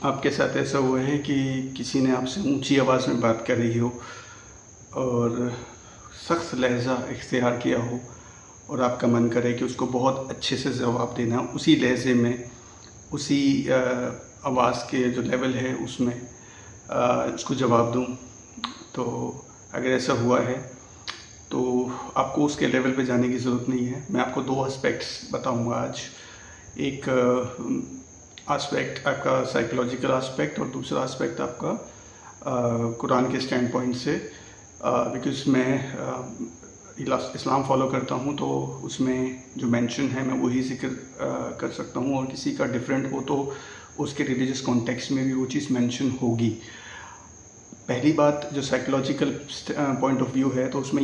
आपके साथ ऐसा हुआ है कि किसी ने आपसे ऊंची आवाज़ में बात कर रही हो और सख्त लहजा इख्तियार किया हो और आपका मन करे कि उसको बहुत अच्छे से जवाब देना, उसी लहजे में, उसी आवाज़ के जो लेवल है उसमें उसको जवाब दूं। तो अगर ऐसा हुआ है तो आपको उसके लेवल पे जाने की ज़रूरत नहीं है। मैं आपको दो एस्पेक्ट्स बताऊंगा आज। एक एस्पेक्ट आपका साइकोलॉजिकल एस्पेक्ट और दूसरा एस्पेक्ट आपका कुरान के स्टैंड पॉइंट से, बिकॉज़ मैं इस्लाम फॉलो करता हूँ तो उसमें जो मेंशन है मैं वही जिक्र कर सकता हूँ, और किसी का डिफरेंट हो तो उसके रिलीजियस कॉन्टेक्स्ट में भी वो चीज़ मेंशन होगी। पहली बात जो साइकोलॉजिकल पॉइंट ऑफ व्यू है तो उसमें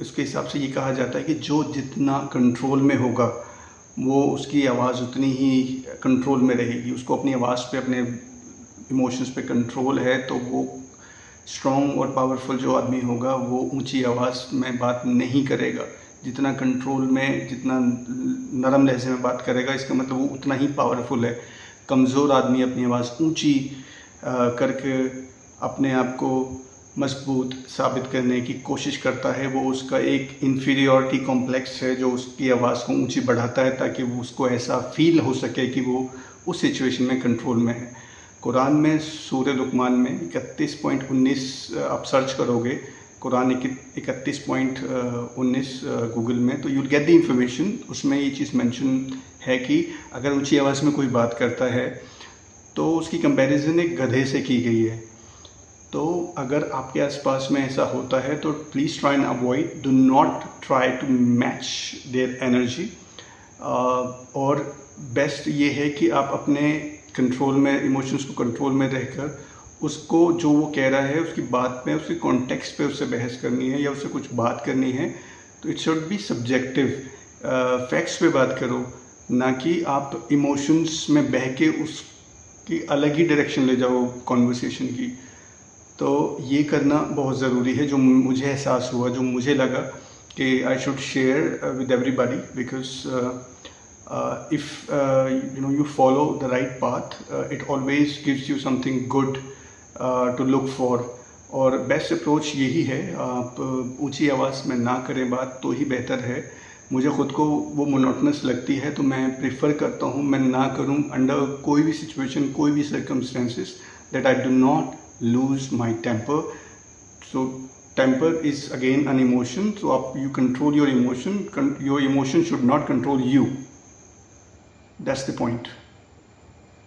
उसके हिसाब से ये कहा जाता है कि जो जितना कंट्रोल में होगा वो उसकी आवाज़ उतनी ही कंट्रोल में रहेगी। उसको अपनी आवाज़ पे, अपने इमोशंस पे कंट्रोल है तो वो स्ट्रॉन्ग और पावरफुल जो आदमी होगा वो ऊंची आवाज़ में बात नहीं करेगा। जितना कंट्रोल में, जितना नरम लहजे में बात करेगा, इसका मतलब वो उतना ही पावरफुल है। कमज़ोर आदमी अपनी आवाज़ ऊंची करके अपने आप को मजबूत साबित करने की कोशिश करता है। वो उसका एक इन्फीरियॉरिटी कॉम्प्लेक्स है जो उसकी आवाज़ को ऊंची बढ़ाता है ताकि वो उसको ऐसा फील हो सके कि वो उस सिचुएशन में कंट्रोल में है। कुरान में सूरह लुकमान में 31.19 आप सर्च करोगे, कुरान 31.19 गूगल में, तो यूल गेट द इंफॉर्मेशन। उसमें ये चीज़ मेंशन है कि अगर ऊंची आवाज़ में कोई बात करता है तो उसकी कंपैरिजन एक गधे से की गई है। तो अगर आपके आसपास में ऐसा होता है तो please try and avoid, do not try to match their energy. और बेस्ट ये है कि आप अपने कंट्रोल में, इमोशंस को कंट्रोल में रहकर उसको, जो वो कह रहा है उसकी बात में, उसके कॉन्टेक्स्ट पे उससे बहस करनी है या उससे कुछ बात करनी है तो it should be subjective. Facts पे बात करो, ना कि आप इमोशंस में बह के उसकी अलग ही डायरेक्शन ले जाओ कॉन्वर्सेशन की। तो ये करना बहुत ज़रूरी है। जो मुझे एहसास हुआ, जो मुझे लगा कि I should share with everybody, because if you follow the right path, it always gives you something good to look for। और बेस्ट अप्रोच यही है, आप ऊंची आवाज़ में ना करें बात तो ही बेहतर है। मुझे ख़ुद को वो मोनोटनस लगती है तो मैं प्रेफर करता हूँ मैं ना करूँ अंडर कोई भी सिचुएशन, कोई भी circumstances, that I do not lose my temper। So temper is again an emotion, so you control your emotion, your emotion should not control you। That's the point।